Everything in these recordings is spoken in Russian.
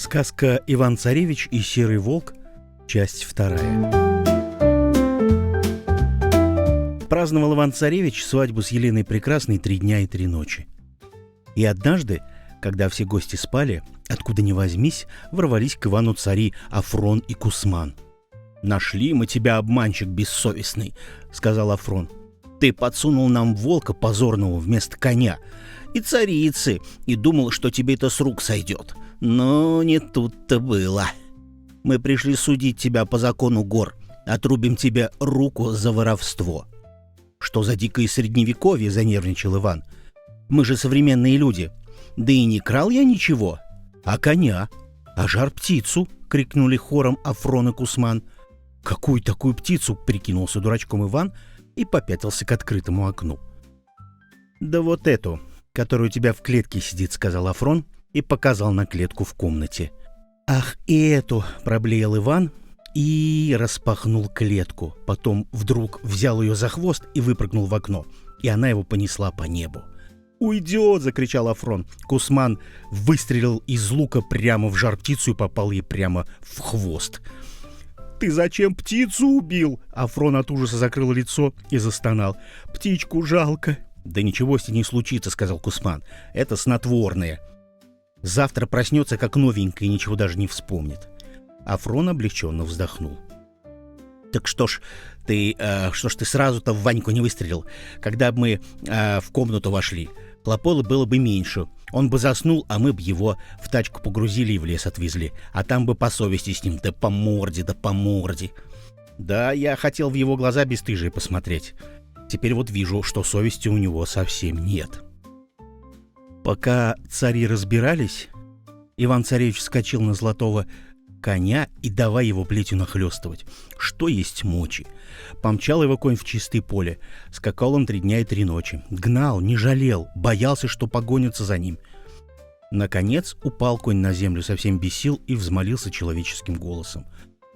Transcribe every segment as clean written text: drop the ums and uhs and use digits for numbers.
Сказка «Иван-царевич и серый волк», часть 2. Праздновал Иван-царевич свадьбу с Еленой Прекрасной 3 дня и 3 ночи. И однажды, когда все гости спали, откуда ни возьмись, ворвались к Ивану цари Афрон и Кусман. «Нашли мы тебя, обманщик бессовестный», — сказал Афрон. «Ты подсунул нам волка позорного вместо коня и царицы, и думал, что тебе это с рук сойдет. Но не тут-то было. Мы пришли судить тебя по закону гор, отрубим тебе руку за воровство». «Что за дикое средневековье?» — занервничал Иван. «Мы же современные люди. Да и не крал я ничего. А коня? А жар-птицу?» — крикнули хором Афрон и Кусман. «Какую такую птицу?» — прикинулся дурачком Иван и попятился к открытому окну. «Да вот эту, которая у тебя в клетке сидит», — сказал Афрон и показал на клетку в комнате. «Ах, и эту!» — проблеял Иван и распахнул клетку. Потом вдруг взял ее за хвост и выпрыгнул в окно, и она его понесла по небу. «Уйдет!» — закричал Афрон. Кусман выстрелил из лука прямо в жар-птицу и попал ей прямо в хвост. «Ты зачем птицу убил?» Афрон от ужаса закрыл лицо и застонал. «Птичку жалко». «Да ничего с ней не случится», — сказал Кусман. «Это снотворное. Завтра проснется как новенькая и ничего даже не вспомнит». Афрон облегченно вздохнул. «Так что ж ты сразу-то в Ваньку не выстрелил, когда бы мы в комнату вошли? Клопола было бы меньше. Он бы заснул, а мы бы его в тачку погрузили и в лес отвезли. А там бы по совести с ним, да по морде, да по морде». Да, я хотел в его глаза бесстыжие посмотреть. Теперь вот вижу, что совести у него совсем нет. Пока цари разбирались, Иван-царевич вскочил на золотого коня и давай его плетью нахлестывать. Что есть мочи. Помчал его конь в чистое поле. Скакал он 3 дня и 3 ночи. Гнал, не жалел, боялся, что погонятся за ним. Наконец упал конь на землю совсем без сил и взмолился человеческим голосом.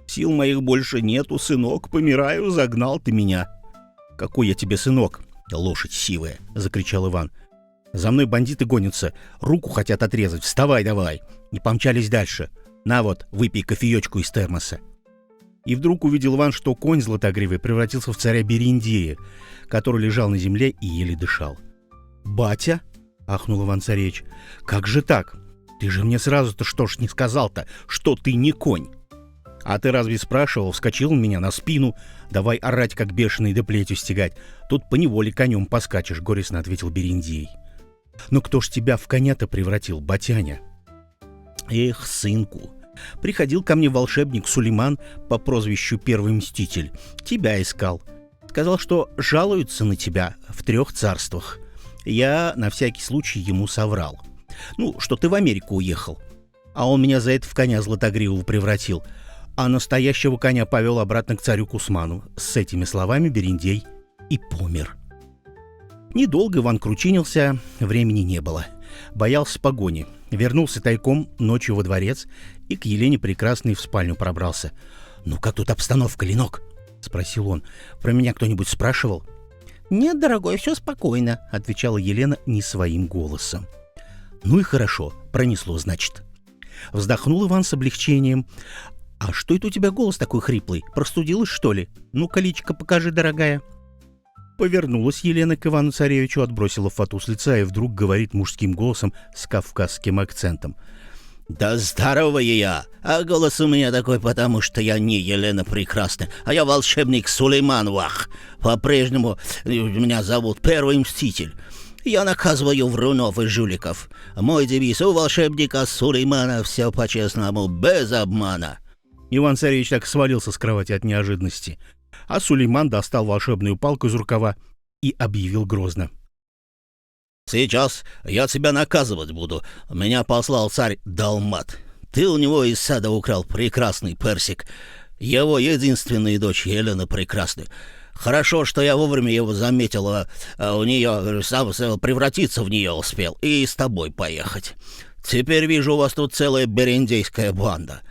«Сил моих больше нету, сынок, помираю, загнал ты меня». «Какой я тебе сынок, лошадь сивая!» — закричал Иван. «За мной бандиты гонятся, руку хотят отрезать, вставай давай!» И помчались дальше. «На вот, выпей кофеечку из термоса». И вдруг увидел Иван, что конь златогривый превратился в царя Берендея, который лежал на земле и еле дышал. «Батя?» — ахнул Иван-царевич. «Как же так? Ты же мне сразу-то что ж не сказал-то, что ты не конь?» «А ты разве спрашивал?» — вскочил он меня на спину. «Давай орать, как бешеный, да плетью стегать. Тут поневоле конем поскачешь», — горестно ответил Берендей. «Но кто ж тебя в коня-то превратил, батяня?» «Эх, сынку, приходил ко мне волшебник Сулейман по прозвищу Первый Мститель. Тебя искал. Сказал, что жалуются на тебя в 3 царствах. Я на всякий случай ему соврал. Ну, что ты в Америку уехал. А он меня за это в коня златогривого превратил. А настоящего коня повел обратно к царю Кусману». С этими словами Берендей и помер. Недолго Иван кручинился, времени не было. Боялся погони. Вернулся тайком ночью во дворец и к Елене Прекрасной в спальню пробрался. «Ну как тут обстановка, Ленок?» — спросил он. «Про меня кто-нибудь спрашивал?» «Нет, дорогой, все спокойно», — отвечала Елена не своим голосом. «Ну и хорошо, пронесло, значит». Вздохнул Иван с облегчением. «А что это у тебя голос такой хриплый? Простудилась, что ли? Ну-ка, личико покажи, дорогая». Повернулась Елена к Ивану-царевичу, отбросила фату с лица и вдруг говорит мужским голосом с кавказским акцентом. «Да здорово я! А голос у меня такой, потому что я не Елена Прекрасная, а я волшебник Сулейман Вах. По-прежнему меня зовут Первый Мститель. Я наказываю врунов и жуликов. Мой девиз: у волшебника Сулеймана все по-честному, без обмана». Иван-царевич так свалился с кровати от неожиданности. А Сулейман достал волшебную палку из рукава и объявил грозно: «Сейчас я тебя наказывать буду. Меня послал царь Далмат. Ты у него из сада украл прекрасный персик. Его единственная дочь Елена Прекрасная. Хорошо, что я вовремя его заметил, а у нее сам превратиться в нее успел и с тобой поехать. Теперь вижу, у вас тут целая берендейская банда.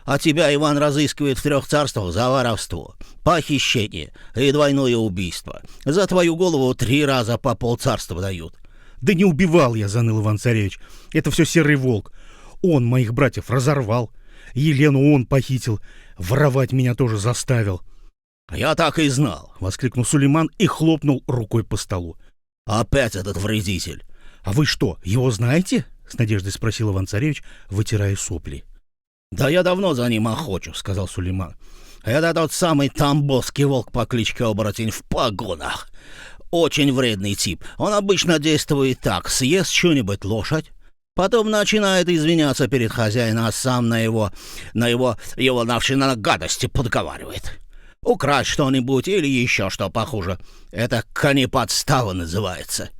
А тебя Иван разыскивает в 3 царствах за воровство, похищение и двойное убийство. За твою голову 3 раза по полцарства дают». «Да не убивал я», — заныл Иван-царевич. «Это все серый волк. Он моих братьев разорвал, Елену он похитил, воровать меня тоже заставил». «Я так и знал», — воскликнул Сулейман и хлопнул рукой по столу. «Опять этот вредитель». «А вы что, его знаете?» — с надеждой спросил Иван-Царевич, вытирая сопли. «Да я давно за ним охочу», — сказал Сулейман. «Это тот самый тамбовский волк по кличке Оборотень в погонах. Очень вредный тип. Он обычно действует так: съест что-нибудь лошадь, потом начинает извиняться перед хозяином, а сам на его навши гадости подговаривает. Украсть что-нибудь или еще что похуже. Это конеподстава называется».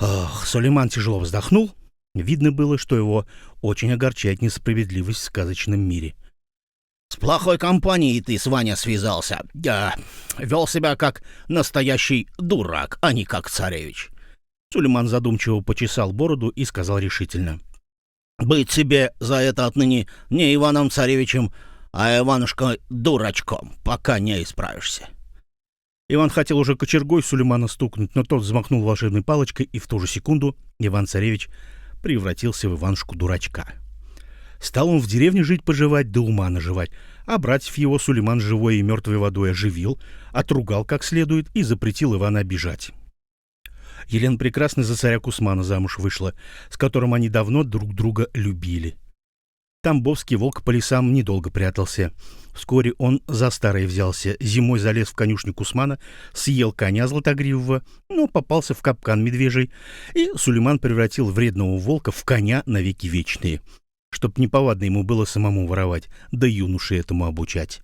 Ох, Сулейман тяжело вздохнул. Видно было, что его очень огорчает несправедливость в сказочном мире. «С плохой компанией ты, Ваня, связался. Вел себя как настоящий дурак, а не как царевич». Сулейман задумчиво почесал бороду и сказал решительно: «Быть тебе за это отныне не Иваном-царевичем, а Иванушкой-дурачком, пока не исправишься». Иван хотел уже кочергой Сулеймана стукнуть, но тот взмахнул волшебной палочкой, и в ту же секунду Иван-царевич превратился в Иванушку-дурачка. Стал он в деревне жить-поживать, да ума наживать, а братьев его Сулейман живой и мертвой водой оживил, отругал как следует и запретил Ивана обижать. Елена Прекрасная за царя Кусмана замуж вышла, с которым они давно друг друга любили. Тамбовский волк по лесам недолго прятался. Вскоре он за старое взялся, зимой залез в конюшню Кусмана, съел коня златогривого, но попался в капкан медвежий, и Сулейман превратил вредного волка в коня навеки вечные, чтоб неповадно ему было самому воровать, да юноши этому обучать.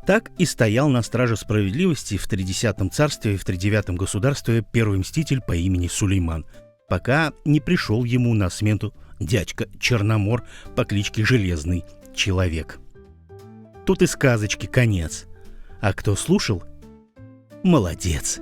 Так и стоял на страже справедливости в 30-м царстве и в 39-м государстве первый мститель по имени Сулейман, пока не пришел ему на смену дядька Черномор по кличке Железный Человек. Тут и сказочки конец. А кто слушал — молодец.